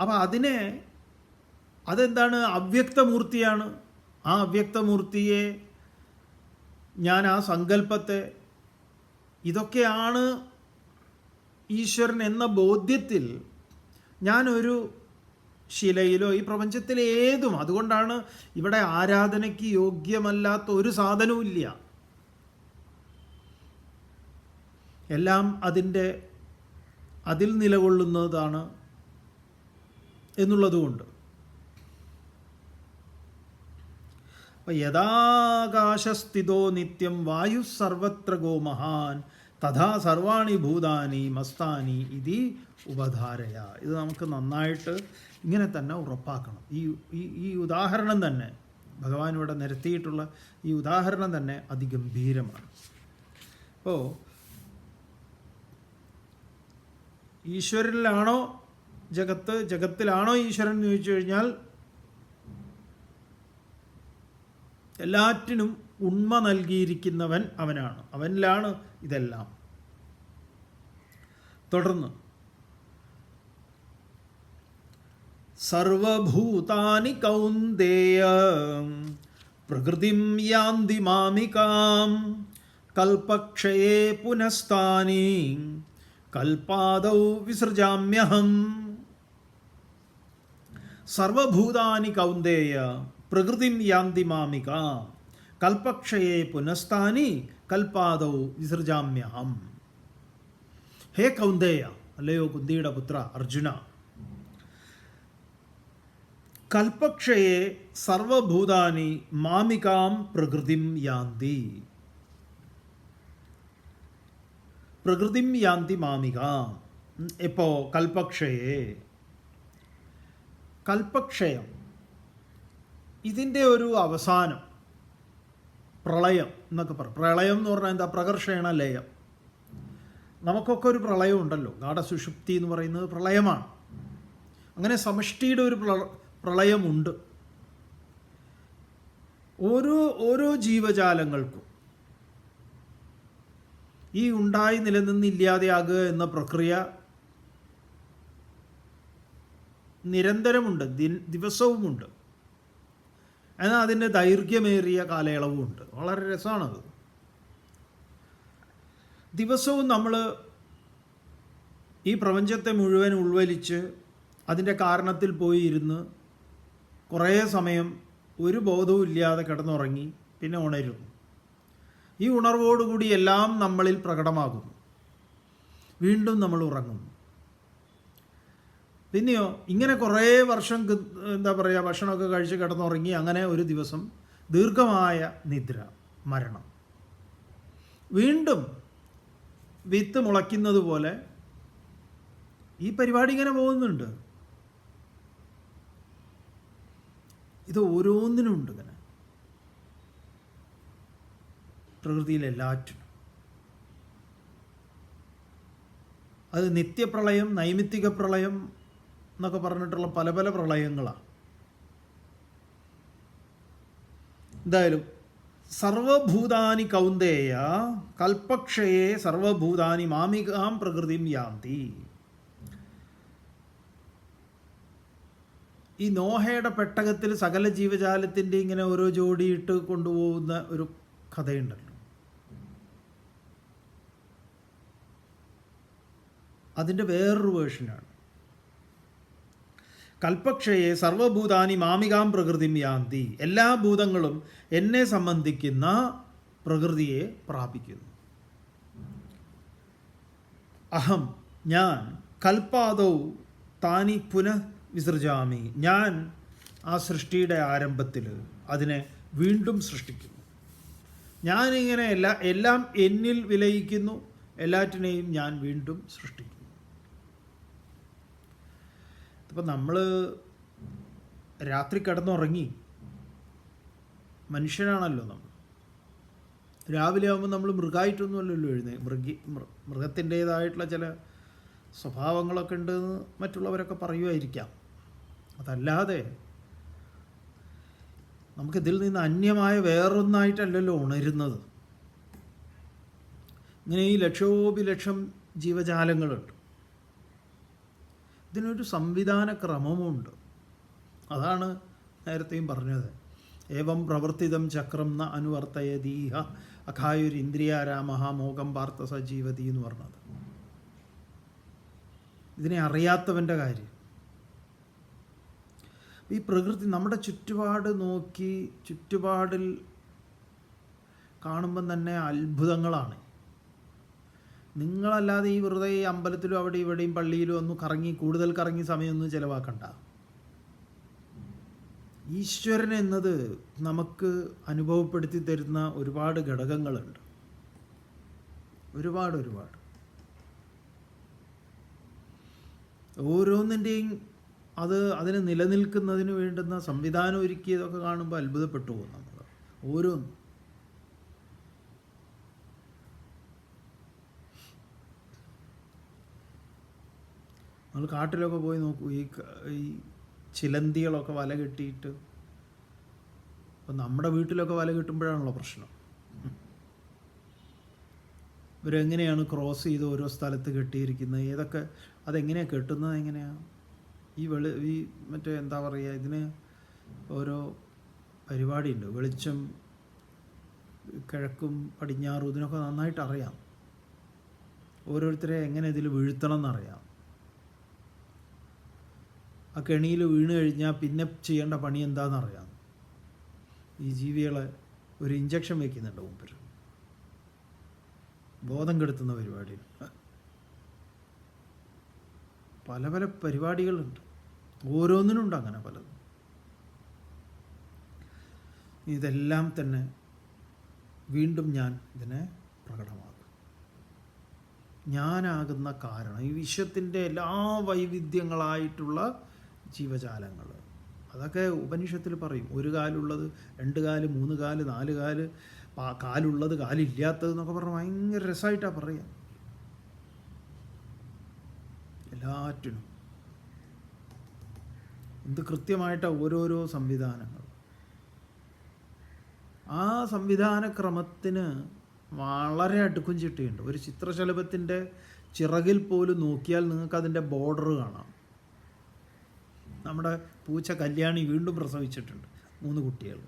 അപ്പം അതെന്താണ്? അവ്യക്തമൂർത്തിയാണ്. ആ അവ്യക്തമൂർത്തിയെ, ഞാൻ ആ സങ്കല്പത്തെ, ഇതൊക്കെയാണ് ഈശ്വരൻ എന്ന ബോധ്യത്തിൽ ഞാനൊരു ശിലയിലോ ഈ പ്രപഞ്ചത്തിലെ ഏതും, അതുകൊണ്ടാണ് ഇവിടെ ആരാധനയ്ക്ക് യോഗ്യമല്ലാത്ത ഒരു സാധനവും ഇല്ല. എല്ലാം അതിൽ നിലകൊള്ളുന്നതാണ് എന്നുള്ളതുകൊണ്ട്. അപ്പം യഥാകാശസ്ഥിതോ നിത്യം വായു സർവത്ര ഗോ മഹാൻ തഥാ സർവാണി ഭൂതാനി മസ്താനി ഇതി ഉപധാരയ. ഇത് നമുക്ക് നന്നായിട്ട് ഇങ്ങനെ തന്നെ ഉറപ്പാക്കണം. ഈ ഉദാഹരണം തന്നെ, ഭഗവാൻ ഇവിടെ നിരത്തിയിട്ടുള്ള ഈ ഉദാഹരണം തന്നെ അതിഗംഭീരമാണ്. അപ്പോൾ ഈശ്വരനിലാണോ ജഗത്തിലാണോ ഈശ്വരൻ എന്ന് ചോദിച്ചു കഴിഞ്ഞാൽ എല്ലാറ്റിനും ഉണ്മ നൽകിയിരിക്കുന്നവൻ അവനാണ്, അവനിലാണ് ഇതെല്ലാം. തുടർന്ന് സർവഭൂതാനി കൗന്ദേയ പ്രകൃതിം യാന്തി മാമികാം കൽപക്ഷയേ പുനസ്താനി കൽപാദൗ വിസൃജാമ്യഹം. സർവഭൂതാനി കൗന്ദേയ പ്രകൃതിം യാന്തി മാമികാം കൽപക്ഷയേ പുനസ്താനി കൽപാദൗ വിസൃജാമ്യഹം. ഹേ കൗന്ദേയ, അല്ലയോ കുന്തിയുടെ പുത്ര അർജുന, കൽപക്ഷയെ സർവഭൂതാനി മാമികാം പ്രകൃതിം യാന്തി. പ്രകൃതിം യാന്തി മാമികാം. ഇപ്പോൾ കൽപക്ഷയെ, കൽപക്ഷയം ഇതിൻ്റെ ഒരു അവസാനം പ്രളയം എന്നൊക്കെ പറയും. പ്രളയം എന്ന് പറഞ്ഞാൽ എന്താ? പ്രകർഷേണ ലയം. നമുക്കൊക്കെ ഒരു പ്രളയം ഉണ്ടല്ലോ, ഗാഢസുഷുപ്തി എന്ന് പറയുന്നത് പ്രളയമാണ്. അങ്ങനെ സമഷ്ടിയുടെ ഒരു പ്രളയമുണ്ട്. ഓരോ ജീവജാലങ്ങൾക്കും ഈ ഉണ്ടായി നിലനിന്നില്ലാതെയാകുക എന്ന പ്രക്രിയ നിരന്തരമുണ്ട്, ദിവസവുമുണ്ട്. എന്നാൽ അതിൻ്റെ ദൈർഘ്യമേറിയ കാലയളവുമുണ്ട്. വളരെ രസമാണത്. ദിവസവും നമ്മൾ ഈ പ്രപഞ്ചത്തെ മുഴുവൻ ഉൾവലിച്ച് അതിൻ്റെ കാരണത്തിൽ പോയി ഇരുന്ന് കുറേ സമയം ഒരു ബോധവും ഇല്ലാതെ കിടന്നുറങ്ങി പിന്നെ ഉണരുന്നു. ഈ ഉണർവോടുകൂടി എല്ലാം നമ്മളിൽ പ്രകടമാകുന്നു. വീണ്ടും നമ്മൾ ഉറങ്ങുന്നു. പിന്നെയോ ഇങ്ങനെ കുറേ വർഷം ഭക്ഷണമൊക്കെ കഴിച്ച് കിടന്നുറങ്ങി അങ്ങനെ ഒരു ദിവസം ദീർഘമായ നിദ്ര, മരണം. വീണ്ടും വിത്ത് മുളയ്ക്കുന്നത് പോലെ ഈ പരിപാടി ഇങ്ങനെ പോകുന്നുണ്ട്. ഇത് ഓരോന്നിനും ഉണ്ട് ഇങ്ങനെ, പ്രകൃതിയിലെല്ലാറ്റിനും. അത് നിത്യപ്രളയം, നൈമിത്തിക പ്രളയം എന്നൊക്കെ പറഞ്ഞിട്ടുള്ള പല പല പ്രളയങ്ങളാണ്. എന്തായാലും സർവഭൂതാനി കൗന്ദേയ കൽപക്ഷയെ സർവഭൂതാനി മാമികാം പ്രകൃതിം യാന്തി. ഈ നോഹയുടെ പെട്ടകത്തിൽ സകല ജീവജാലത്തിൻ്റെ ഇങ്ങനെ ഓരോ ജോഡിയിട്ട് കൊണ്ടുപോകുന്ന ഒരു കഥയുണ്ടല്ലോ, അതിൻ്റെ വേറൊരു വേർഷനാണ്. കൽപക്ഷയെ സർവഭൂതാനി മാമികാം പ്രകൃതിം യാന്തി. എല്ലാ ഭൂതങ്ങളും എന്നെ സംബന്ധിക്കുന്ന പ്രകൃതിയെ പ്രാപിക്കുന്നു. അഹം, ഞാൻ, കൽപാദൗ താനി പുനഃ വിസൃജാമി. ഞാൻ ആ സൃഷ്ടിയുടെ ആരംഭത്തിൽ അതിനെ വീണ്ടും സൃഷ്ടിക്കുന്നു. ഞാനിങ്ങനെ എല്ലാം എന്നിൽ വിലയിക്കുന്നു, എല്ലാറ്റിനെയും ഞാൻ വീണ്ടും സൃഷ്ടിക്കുന്നു. ഇപ്പം നമ്മൾ രാത്രി കിടന്നുറങ്ങി, മനുഷ്യനാണല്ലോ നമ്മൾ. രാവിലെ ആകുമ്പോൾ നമ്മൾ മൃഗമായിട്ടൊന്നുമല്ലല്ലോ മൃഗത്തിൻ്റേതായിട്ടുള്ള ചില സ്വഭാവങ്ങളൊക്കെ ഉണ്ടെന്ന് മറ്റുള്ളവരൊക്കെ പറയുമായിരിക്കാം. അതല്ലാതെ നമുക്കിതിൽ നിന്ന് അന്യമായ വേറൊന്നായിട്ടല്ലല്ലോ ഉണരുന്നത്. ഇങ്ങനെ ഈ ലക്ഷോപിലക്ഷം ജീവജാലങ്ങളുണ്ട്. ഇതിനൊരു സംവിധാന ക്രമമുണ്ട്. അതാണ് നേരത്തെയും പറഞ്ഞത്. ഏവം പ്രവർത്തിതം ചക്രം ന അനുവർത്തയതീഹ അഖായുരിന്ദ്രിയാരാമഹ മോകം പാർത്ഥ സജീവതി എന്ന് പറഞ്ഞത്. ഇതിനെ അറിയാത്തവൻ്റെ കാര്യം. ഈ പ്രകൃതി നമ്മുടെ ചുറ്റുപാട് നോക്കി, ചുറ്റുപാടിൽ കാണുമ്പം തന്നെ അത്ഭുതങ്ങളാണ്. നിങ്ങളല്ലാതെ ഈ വെറുതെ ഈ അമ്പലത്തിലും അവിടെ ഇവിടെയും പള്ളിയിലും ഒന്നും കൂടുതൽ കറങ്ങി സമയമൊന്നും ചിലവാക്കണ്ട. ഈശ്വരൻ എന്നത് നമുക്ക് അനുഭവപ്പെടുത്തി തരുന്ന ഒരുപാട് ഘടകങ്ങളുണ്ട്. ഒരുപാട് ഓരോന്നിൻ്റെയും അതിന് നിലനിൽക്കുന്നതിന് വേണ്ടുന്ന സംവിധാനം ഒരുക്കിയതൊക്കെ കാണുമ്പോൾ അത്ഭുതപ്പെട്ടു പോകും നമ്മൾ. ഓരോന്നും നമ്മൾ കാട്ടിലൊക്കെ പോയി നോക്കൂ, ഈ ചിലന്തികളൊക്കെ വല കെട്ടിയിട്ട്. അപ്പം നമ്മുടെ വീട്ടിലൊക്കെ വല കിട്ടുമ്പോഴാണല്ലോ പ്രശ്നം. ഇവരെങ്ങനെയാണ് ക്രോസ് ചെയ്ത് ഓരോ സ്ഥലത്ത് കെട്ടിയിരിക്കുന്നത്, ഏതൊക്കെ, അതെങ്ങനെയാണ് കെട്ടുന്നത്, എങ്ങനെയാണ് ഈ മറ്റേ എന്താ പറയുക, ഇതിന് ഓരോ പരിപാടിയുണ്ട്. വെളിച്ചം കിഴക്കും പടിഞ്ഞാറും ഇതിനൊക്കെ നന്നായിട്ട് അറിയാം. ഓരോരുത്തരെ എങ്ങനെ ഇതിൽ വീഴ്ത്തണം എന്നറിയാം. ആ കെണിയിൽ വീണ് കഴിഞ്ഞാൽ പിന്നെ ചെയ്യേണ്ട പണി എന്താണെന്നറിയാം. ഈ ജീവികളെ ഒരു ഇഞ്ചക്ഷൻ വയ്ക്കുന്നുണ്ട് മുമ്പിൽ, ബോധം കെടുത്തുന്ന പരിപാടി. പല പല പരിപാടികളുണ്ട്, ഓരോന്നിനുണ്ട് അങ്ങനെ പലതും. ഇതെല്ലാം തന്നെ വീണ്ടും ഞാൻ ഇതിനെ പ്രകടമാക്കും. ഞാനാകുന്ന കാരണം, ഈ വിശ്വത്തിൻ്റെ എല്ലാ വൈവിധ്യങ്ങളായിട്ടുള്ള ജീവജാലങ്ങൾ, അതൊക്കെ ഉപനിഷത്തിൽ പറയും. ഒരു കാലുള്ളത്, 2 കാല്, 3 കാല്, 4 കാല്, കാലുള്ളത്, കാലില്ലാത്തത് എന്നൊക്കെ പറഞ്ഞാൽ ഭയങ്കര രസമായിട്ടാണ് പറയുക. എല്ലാറ്റിനും എന്ത് കൃത്യമായിട്ടാണ് ഓരോരോ സംവിധാനങ്ങൾ. ആ സംവിധാനക്രമത്തിന് വളരെ അടുക്കും ചിട്ടയുണ്ട്. ഒരു ചിത്രശലഭത്തിൻ്റെ ചിറകിൽ പോലും നോക്കിയാൽ നിങ്ങൾക്ക് അതിൻ്റെ ബോർഡർ കാണാം. നമ്മുടെ പൂച്ച കല്യാണി വീണ്ടും പ്രസവിച്ചിട്ടുണ്ട് 3 കുട്ടികൾ.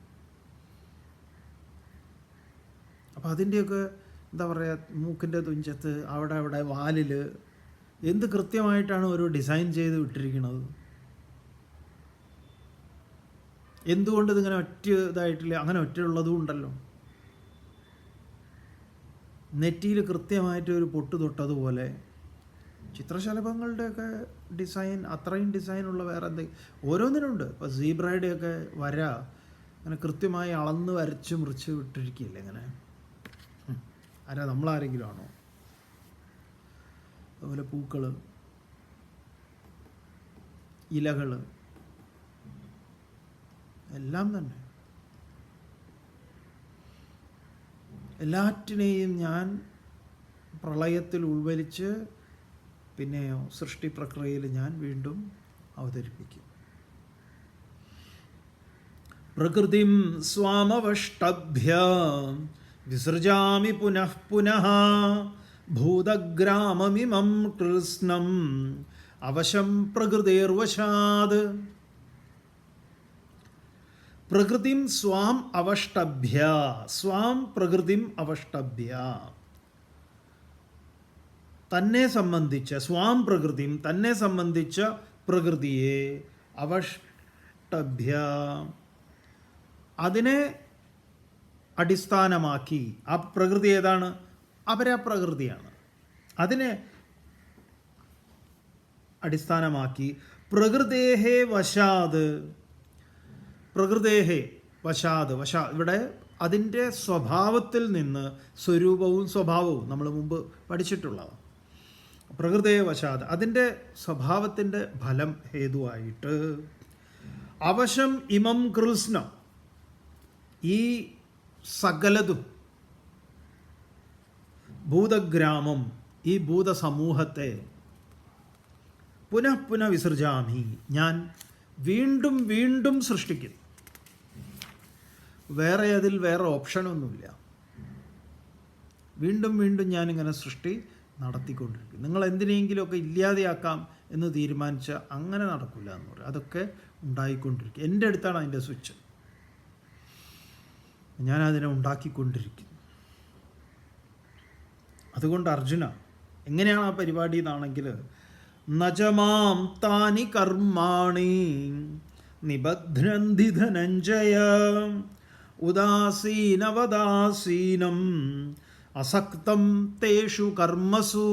അപ്പം അതിൻ്റെയൊക്കെ എന്താ പറയുക, മൂക്കിൻ്റെ തുഞ്ചത്ത്, അവിടെ വാലിൽ എന്ത് കൃത്യമായിട്ടാണ് ഒരു ഡിസൈൻ ചെയ്ത് വിട്ടിരിക്കുന്നത്. എന്തുകൊണ്ട് ഇതിങ്ങനെ ഒറ്റ ഇതായിട്ടില്ല? അങ്ങനെ ഒറ്റയുള്ളതും ഉണ്ടല്ലോ. നെറ്റിയിൽ കൃത്യമായിട്ട് ഒരു പൊട്ട് തൊട്ടതുപോലെ ചിത്രശലഭങ്ങളുടെയൊക്കെ ഡിസൈൻ, അത്രയും ഡിസൈനുള്ള വേറെ എന്തെങ്കിലും ഓരോന്നിനുണ്ട്. ഇപ്പോൾ സീബ്രയുടെയൊക്കെ വര അങ്ങനെ കൃത്യമായി അളന്ന് വരച്ച് മുറിച്ച് വിട്ടിരിക്കില്ല. ഇങ്ങനെ നമ്മളാരെങ്കിലും ആണോ? അതുപോലെ പൂക്കൾ, ഇലകൾ എല്ലാം തന്നെ, എല്ലാറ്റിനെയും ഞാൻ പ്രളയത്തിൽ ഉൾവലിച്ച് പിന്നെയോ സൃഷ്ടി പ്രക്രിയയിൽ ഞാൻ വീണ്ടും അവതരിപ്പിക്കും. പ്രകൃതിം സ്വാമവഷ്ടഭ്യ വിസൃജാമി പുനഃ പുനഃ ഭൂതഗ്രാമമിമം കൃഷ്ണം അവശം പ്രകൃതിർവശാത്. പ്രകൃതിം സ്വാം അവഷ്ടഭ്യ, സ്വാം പ്രകൃതിം അവഷ്ടഭ്യ, തന്നെ സംബന്ധിച്ച, സ്വാം പ്രകൃതിം തന്നെ സംബന്ധിച്ച പ്രകൃതിയെ അവഷ്ടഭ്യ, അതിനെ അടിസ്ഥാനമാക്കി. ആ പ്രകൃതി ഏതാണ്? അപരപ്രകൃതിയാണ്. അതിനെ അടിസ്ഥാനമാക്കി പ്രകൃതേഹേ വശാത്, പ്രകൃതേഹേ വശാത്, ഇവിടെ അതിൻ്റെ സ്വഭാവത്തിൽ നിന്ന്, സ്വരൂപവും സ്വഭാവവും നമ്മൾ മുമ്പ് പഠിച്ചിട്ടുള്ളതാണ്. പ്രകൃതേ വശാത്, അതിൻ്റെ സ്വഭാവത്തിൻ്റെ ഫലം ഹേതുവായിട്ട് അവശം ഇമം കൃഷ്ണം, ഈ സകലതും, ഭൂതഗ്രാമം, ഈ ഭൂതസമൂഹത്തെ പുനഃ പുനഃ വിസർജാമി, ഞാൻ വീണ്ടും വീണ്ടും സൃഷ്ടിക്കും. അതിൽ വേറെ ഓപ്ഷനൊന്നുമില്ല. വീണ്ടും വീണ്ടും ഞാനിങ്ങനെ സൃഷ്ടി നടത്തിക്കൊണ്ടിരിക്കും. നിങ്ങൾ എന്തിനെങ്കിലുമൊക്കെ ഇല്ലാതെയാക്കാം എന്ന് തീരുമാനിച്ചാൽ അങ്ങനെ നടക്കില്ല എന്ന് പറയും. അതൊക്കെ ഉണ്ടായിക്കൊണ്ടിരിക്കും. എൻ്റെ അടുത്താണ് അതിൻ്റെ സ്വിച്ച്. ഞാനതിനെ ഉണ്ടാക്കിക്കൊണ്ടിരിക്കുന്നു. അതുകൊണ്ട് അർജുന, എങ്ങനെയാണ് ആ പരിപാടി എന്നാണെങ്കിൽ, നജമാം താനി കർമാണി നിബധ്നന്തി ധനഞ്ജയ ഉദാസീനവദാസീനം അസക്തം തേഷു കർമ്മസു.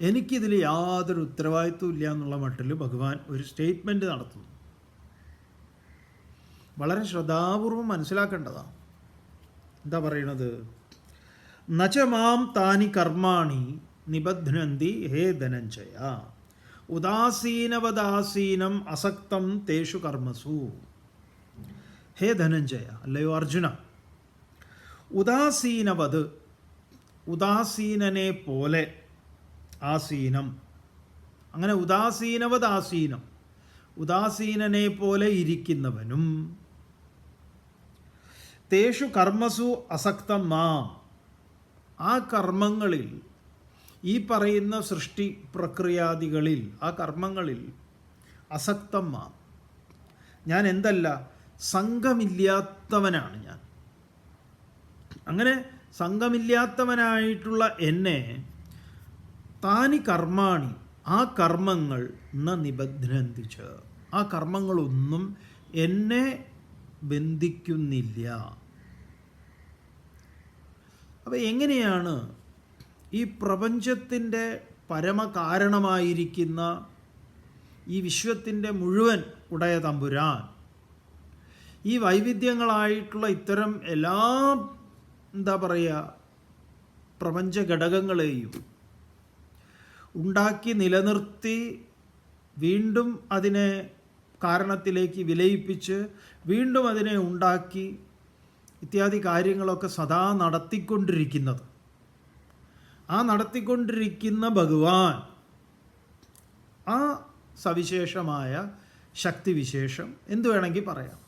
എനിക്കിതിൽ യാതൊരു ഉത്തരവാദിത്വം ഇല്ല എന്നുള്ള മട്ടിൽ ഭഗവാൻ ഒരു സ്റ്റേറ്റ്മെൻറ്റ് നടത്തുന്നു. വളരെ ശ്രദ്ധാപൂർവം മനസ്സിലാക്കേണ്ടതാണ്. എന്താ പറയണത്? നചമാം താനി കർമാണി നിബധ്നന്തി ഹേ ധനഞ്ജയ ഉദാസീനവദാസീനം അസക്തം തേഷു കർമ്മസു. ഹേ ധനഞ്ജയ, അല്ലയോ അർജുന, ഉദാസീനവത്, ഉദാസീനനെ പോലെ, ആസീനം അങ്ങനെ ഉദാസീനവദാസീനം, ഉദാസീനനെ പോലെ ഇരിക്കുന്നവനും തേഷു കർമ്മസു അസക്തം മാം, ആ കർമ്മങ്ങളിൽ, ഈ പറയുന്ന സൃഷ്ടി പ്രക്രിയാദികളിൽ, ആ കർമ്മങ്ങളിൽ അസക്തം മാം, ഞാൻ എന്തല്ല, സംഘമില്ലാത്തവനാണ് ഞാൻ. അങ്ങനെ സംഘമില്ലാത്തവനായിട്ടുള്ള എന്നെ താനി കർമാണി, ആ കർമ്മങ്ങൾ നിബധ്നന്തിച്ച്, ആ കർമ്മങ്ങളൊന്നും എന്നെ ബന്ധിക്കുന്നില്ല. അപ്പോൾ എങ്ങനെയാണ് ഈ പ്രപഞ്ചത്തിൻ്റെ പരമകാരണമായിരിക്കുന്ന ഈ വിശ്വത്തിൻ്റെ മുഴുവൻ ഉടയ തമ്പുരാൻ ഈ വൈവിധ്യങ്ങളായിട്ടുള്ള ഇത്തരം എല്ലാ പ്രപഞ്ച ഘടകങ്ങളെയും ഉണ്ടാക്കി നിലനിർത്തി വീണ്ടും അതിനെ കാരണത്തിലേക്ക് വിലയിപ്പിച്ച് വീണ്ടും അതിനെ ഉണ്ടാക്കി ഇത്യാദി കാര്യങ്ങളൊക്കെ സദാ നടത്തിക്കൊണ്ടിരിക്കുന്നത്, ആ നടത്തിക്കൊണ്ടിരിക്കുന്ന ഭഗവാൻ, ആ സവിശേഷമായ ശക്തിവിശേഷം എന്തു വേണമെങ്കിൽ പറയാം,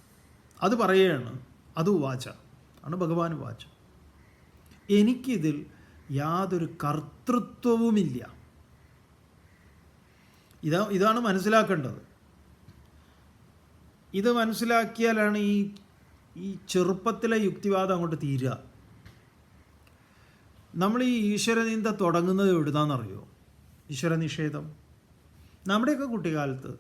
അത് പറയുകയാണ്. അത് ഉവാച ആണ്, ഭഗവാൻ ഉവാച, എനിക്കിതിൽ യാതൊരു കർത്തൃത്വവുമില്ല. ഇതാണ് മനസ്സിലാക്കേണ്ടത്. ഇത് മനസ്സിലാക്കിയാലാണ് ഈ ചെറുപ്പത്തിലെ യുക്തിവാദം അങ്ങോട്ട് തീരുക. നമ്മൾ ഈ ഈശ്വരനിന്ദ തുടങ്ങുന്നത് എവിടുന്നാണെന്നറിയോ? ഈശ്വരനിഷേധം. നമ്മുടെയൊക്കെ കുട്ടിക്കാലത്ത്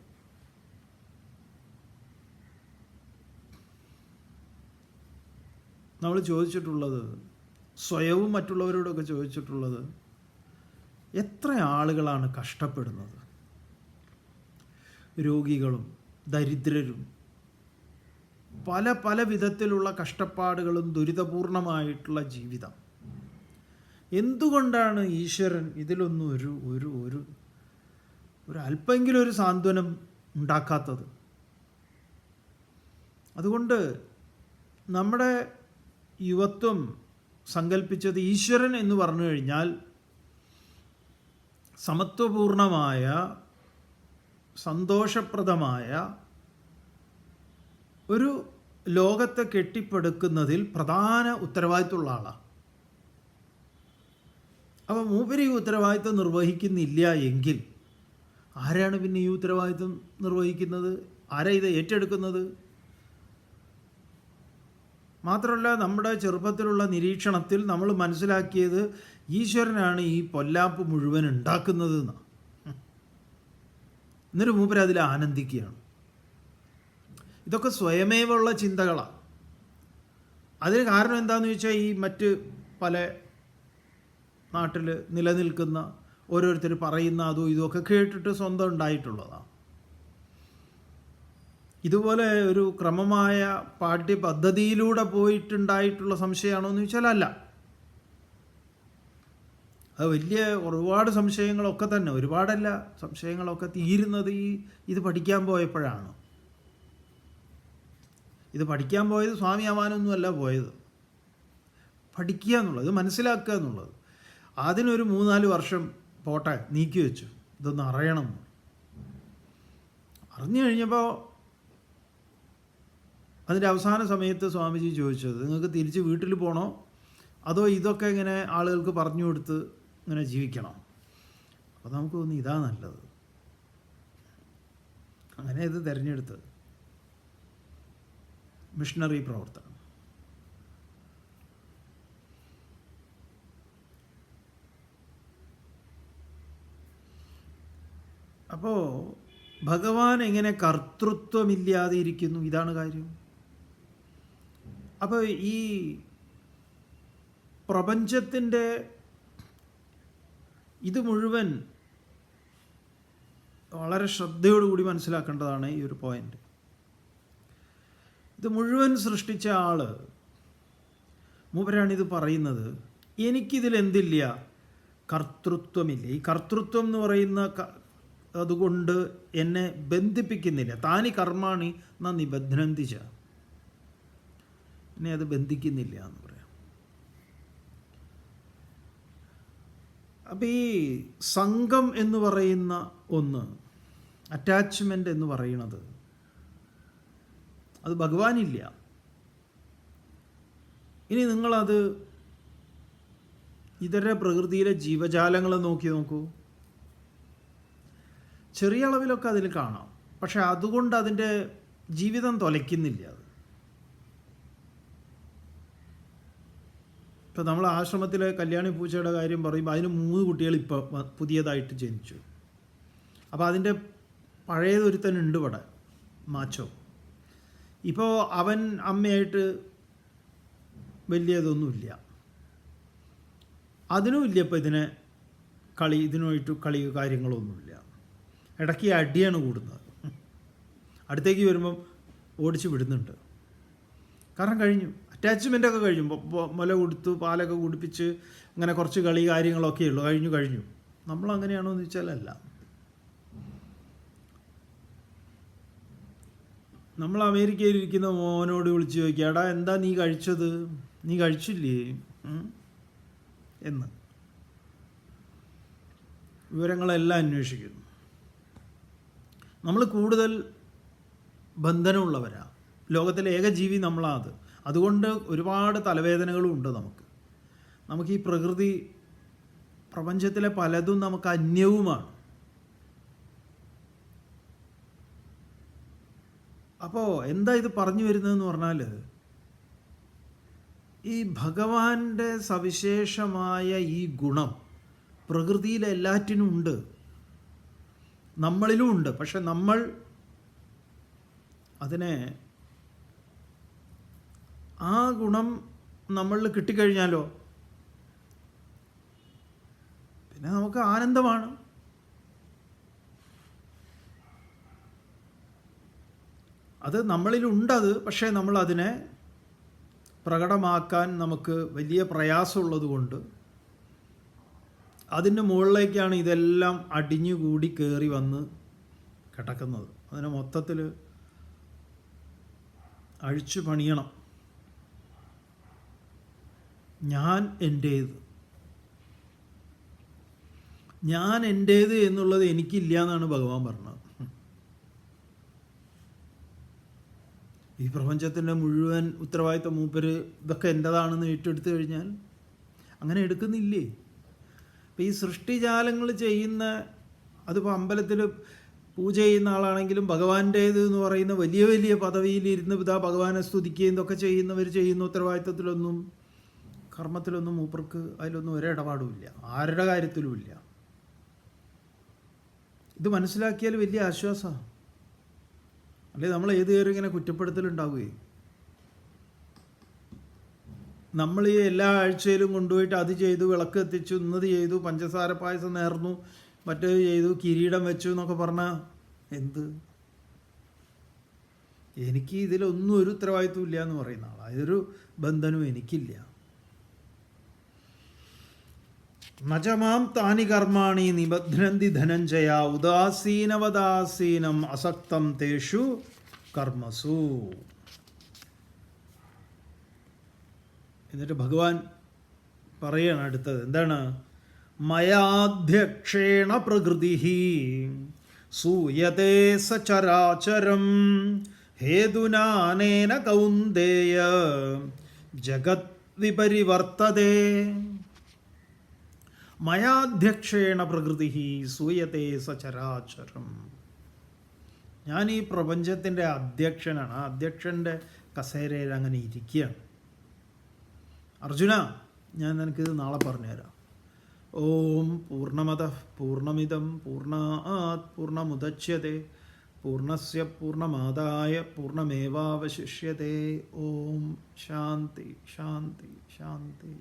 നമ്മൾ ചോദിച്ചിട്ടുള്ളത്, സ്വയവും മറ്റുള്ളവരോടൊക്കെ ചോദിച്ചിട്ടുള്ളത്, എത്ര ആളുകളാണ് കഷ്ടപ്പെടുന്നത്? രോഗികളും ദരിദ്രരും പല പല വിധത്തിലുള്ള കഷ്ടപ്പാടുകളും ദുരിതപൂർണമായിട്ടുള്ള ജീവിതം. എന്തുകൊണ്ടാണ് ഈശ്വരൻ ഇതിലൊന്നും ഒരു അല്പമെങ്കിലും ഒരു സാന്ത്വനം ഉണ്ടാക്കാത്തത്? അതുകൊണ്ട് നമ്മുടെ യുവത്വം സങ്കല്പിച്ചത് ഈശ്വരൻ എന്ന് പറഞ്ഞു കഴിഞ്ഞാൽ സമത്വപൂർണമായ സന്തോഷപ്രദമായ ഒരു ലോകത്തെ കെട്ടിപ്പടുക്കുന്നതിൽ പ്രധാന ഉത്തരവാദിത്തമുള്ള ആളാണ്. അപ്പോൾ മൂപ്പര് ഈ ഉത്തരവാദിത്തം നിർവഹിക്കുന്നില്ല എങ്കിൽ ആരാണ് പിന്നെ ഈ ഉത്തരവാദിത്തം നിർവഹിക്കുന്നത്? ആരാ ഇത് ഏറ്റെടുക്കുന്നത്? മാത്രമല്ല, നമ്മുടെ ചെറുപ്പത്തിലുള്ള നിരീക്ഷണത്തിൽ നമ്മൾ മനസ്സിലാക്കിയത് ഈശ്വരനാണ് ഈ പൊല്ലാപ്പ് മുഴുവൻ ഉണ്ടാക്കുന്നത് എന്നാണ്. എന്നിട്ട് മൂപ്പര് അതിൽ ആനന്ദിക്കുകയാണ്. ഇതൊക്കെ സ്വയമേവുള്ള ചിന്തകളാണ്. അതിന് കാരണം എന്താണെന്ന് ചോദിച്ചാൽ, ഈ മറ്റ് പല നാട്ടിൽ നിലനിൽക്കുന്ന ഓരോരുത്തർ പറയുന്ന അതും ഇതുമൊക്കെ കേട്ടിട്ട് സ്വന്തം ഉണ്ടായിട്ടുള്ളതാണ്. ഇതുപോലെ ഒരു ക്രമമായ പാഠ്യപദ്ധതിയിലൂടെ പോയിട്ടുണ്ടായിട്ടുള്ള സംശയമാണോ എന്ന് ചോദിച്ചാൽ അല്ല. അത് വലിയ ഒരുപാട് സംശയങ്ങളൊക്കെ തന്നെ, ഒരുപാടല്ല, സംശയങ്ങളൊക്കെ തീരുന്നത് ഇത് പഠിക്കാൻ പോയപ്പോഴാണ്. ഇത് പഠിക്കാൻ പോയത് സ്വാമി ആവാനൊന്നുമല്ല പോയത്, പഠിക്കുക എന്നുള്ളത്, ഇത് മനസ്സിലാക്കുക എന്നുള്ളത്. അതിനൊരു 3-4 വർഷം പോട്ടെ നീക്കി വെച്ചു, ഇതൊന്ന് അറിയണം. അറിഞ്ഞു കഴിഞ്ഞപ്പോൾ അതിൻ്റെ അവസാന സമയത്ത് സ്വാമിജി ചോദിച്ചത്, നിങ്ങൾക്ക് തിരിച്ച് വീട്ടിൽ പോകണോ അതോ ഇതൊക്കെ ഇങ്ങനെ ആളുകൾക്ക് പറഞ്ഞു കൊടുത്ത് ഇങ്ങനെ ജീവിക്കണം? അപ്പോൾ നമുക്ക് തോന്നി ഇതാ നല്ലത്. അങ്ങനെ ഇത് തിരഞ്ഞെടുത്തത് മിഷണറി പ്രവർത്തനം. അപ്പോൾ ഭഗവാൻ എങ്ങനെ കർത്തൃത്വമില്ലാതെ ഇരിക്കുന്നു? ഇതാണ് കാര്യം. അപ്പോൾ ഈ പ്രപഞ്ചത്തിൻ്റെ ഇത് മുഴുവൻ വളരെ ശ്രദ്ധയോടുകൂടി മനസ്സിലാക്കേണ്ടതാണ് ഈ ഒരു പോയിന്റ്. ഇത് മുഴുവൻ സൃഷ്ടിച്ച ആള് മൂപ്പരാണിത് പറയുന്നത്, എനിക്കിതിലെന്തില്ല, കർത്തൃത്വമില്ല. ഈ കർത്തൃത്വം എന്ന് പറയുന്ന അതുകൊണ്ട് എന്നെ ബന്ധിപ്പിക്കുന്നില്ല. താനി കർമാണി ന നിബധ്നന്തിച്ച, എന്നെ അത് ബന്ധിക്കുന്നില്ല എന്ന് പറയാം. അപ്പം ഈ സംഘം എന്ന് പറയുന്ന ഒന്ന്, അറ്റാച്ച്മെൻ്റ് എന്ന് പറയുന്നത് അത് ഭഗവാനില്ല. ഇനി നിങ്ങളത് ഇതര പ്രകൃതിയിലെ ജീവജാലങ്ങളെ നോക്കൂ. ചെറിയ അളവിലൊക്കെ അതിൽ കാണാം, പക്ഷെ അതുകൊണ്ട് അതിൻ്റെ ജീവിതം തുലയ്ക്കുന്നില്ല. അത് ഇപ്പം നമ്മൾ ആശ്രമത്തിലെ കല്യാണി പൂച്ചയുടെ കാര്യം പറയുമ്പോൾ അതിന് 3 കുട്ടികൾ ഇപ്പോൾ പുതിയതായിട്ട് ജനിച്ചു. അപ്പോൾ അതിൻ്റെ പഴയതൊരുത്തനുണ്ട് ഇവിടെ, മാച്ചോ. ഇപ്പോൾ അവൻ അമ്മയായിട്ട് വലിയതൊന്നുമില്ല, അതിനും ഇല്ല ഇപ്പോൾ ഇതിനുമായിട്ട് കളി കാര്യങ്ങളൊന്നുമില്ല. ഇടയ്ക്ക് അടിയാണ് കൂടുന്നത്. അടുത്തേക്ക് വരുമ്പം ഓടിച്ച് വിടുന്നുണ്ട്. കാരണം കഴിഞ്ഞു, അറ്റാച്ച്മെൻ്റൊക്കെ കഴിഞ്ഞു. മുല കൊടുത്തു, പാലൊക്കെ കുടിപ്പിച്ച് അങ്ങനെ കുറച്ച് കളി കാര്യങ്ങളൊക്കെ ഉള്ളൂ, കഴിഞ്ഞു. നമ്മളങ്ങനെയാണോ എന്ന് ചോദിച്ചാൽ അല്ല. നമ്മൾ അമേരിക്കയിൽ ഇരിക്കുന്ന മോനോട് വിളിച്ച് ചോദിക്കുക, എടാ എന്താ നീ കഴിച്ചത്, നീ കഴിച്ചില്ലേ എന്ന് വിവരങ്ങളെല്ലാം അന്വേഷിക്കുന്നു. നമ്മൾ കൂടുതൽ ബന്ധനമുള്ളവരാണ്. ലോകത്തിലെ ഏക ജീവി നമ്മളാണ്. അതുകൊണ്ട് ഒരുപാട് തലവേദനകളും ഉണ്ട് നമുക്ക് ഈ പ്രപഞ്ചത്തിലെ പലതും നമുക്ക് അന്യവുമാണ്. അപ്പോൾ എന്താ ഇത് പറഞ്ഞു വരുന്നതെന്ന് പറഞ്ഞാൽ, ഈ ഭഗവാന്റെ സവിശേഷമായ ഈ ഗുണം പ്രകൃതിയിലെ എല്ലാറ്റിനും ഉണ്ട്, നമ്മളിലും ഉണ്ട്. പക്ഷെ നമ്മൾ അതിനെ, ആ ഗുണം നമ്മളിൽ കിട്ടിക്കഴിഞ്ഞാലോ പിന്നെ നമുക്ക് ആനന്ദമാണ്. അത് നമ്മളിലുണ്ടത്, പക്ഷേ നമ്മൾ അതിനെ പ്രകടമാക്കാൻ നമുക്ക് വലിയ പ്രയാസമുള്ളത് കൊണ്ട് അതിൻ്റെ മുകളിലേക്കാണ് ഇതെല്ലാം അടിഞ്ഞുകൂടി കയറി വന്ന് കിടക്കുന്നത്. അതിനെ മൊത്തത്തിൽ അഴിച്ചു പണിയണം. ഞാൻ എൻ്റേത് എന്നുള്ളത് എനിക്കില്ല എന്നാണ് ഭഗവാൻ പറഞ്ഞത്. ഈ പ്രപഞ്ചത്തിൻ്റെ മുഴുവൻ ഉത്തരവാദിത്വം മൂപ്പര് ഇതൊക്കെ എൻ്റെതാണെന്ന് ഏറ്റെടുത്തു കഴിഞ്ഞാൽ അങ്ങനെ എടുക്കുന്നില്ലേ? അപ്പോൾ ഈ സൃഷ്ടിജാലങ്ങൾ ചെയ്യുന്ന, അതിപ്പോൾ അമ്പലത്തിൽ പൂജ ചെയ്യുന്ന ആളാണെങ്കിലും ഭഗവാന്റേത് എന്ന് പറയുന്ന വലിയ വലിയ പദവിയിലിരുന്ന് ഇതാ ഭഗവാനെ സ്തുതിക്കുകയും ഇതൊക്കെ ചെയ്യുന്നവർ ചെയ്യുന്ന ഉത്തരവാദിത്വത്തിലൊന്നും കർമ്മത്തിലൊന്നും മൂപ്പർക്ക് അതിലൊന്നും ഒരിടപാടുമില്ല, ആരുടെ കാര്യത്തിലുമില്ല. ഇത് മനസ്സിലാക്കിയാൽ വലിയ ആശ്വാസമാണ്. അല്ലെ നമ്മൾ ഏത് കയറി ഇങ്ങനെ കുറ്റപ്പെടുത്തലുണ്ടാവുകയും, നമ്മൾ ഈ എല്ലാ ആഴ്ചയിലും കൊണ്ടുപോയിട്ട് അത് ചെയ്തു, വിളക്ക് എത്തിച്ചു, ഇന്നത് ചെയ്തു, പഞ്ചസാര പായസം നേർന്നു, മറ്റേത് ചെയ്തു, കിരീടം വെച്ചു എന്നൊക്കെ പറഞ്ഞാൽ എന്ത്? എനിക്ക് ഇതിലൊന്നും ഒരു ഉത്തരവാദിത്വം ഇല്ല എന്ന് പറയുന്ന ആളാണ്. ഇതൊരു ബന്ധനവും എനിക്കില്ല. നചമാം താനി കർമാണി നിബധ്നന്തി ധനഞ്ജയ ഉദാസീനവദാസീനം അസക്തം തേഷു കർമ്മസു. എന്നിട്ട് ഭഗവാൻ പറയാണ് അടുത്തത് എന്താണ്? മയാധ്യക്ഷേണ പ്രകൃതി സൂയതേ സചരാചരം ഹേതുനാനേന കൗന്ദേയ ജഗത് വിപരിവർത്തതേ. മയാധ്യക്ഷേണ പ്രകൃതി സൂയതേ സചരാചരം. ഞാൻ ഈ പ്രപഞ്ചത്തിൻ്റെ അധ്യക്ഷനാണ്. ആ അധ്യക്ഷൻ്റെ കസേരയിൽ അങ്ങനെ ഇരിക്കുകയാണ്. അർജുന, ഞാൻ നിനക്കിത് നാളെ പറഞ്ഞുതരാം. ഓം പൂർണ്ണമതഃ പൂർണ്ണമിദം പൂർണ്ണാത് പൂർണ്ണമുദച്യതേ പൂർണ്ണസ്യ പൂർണ്ണമാദായ പൂർണ്ണമേവാവശിഷ്യതേ. ഓം ശാന്തി ശാന്തി ശാന്തി.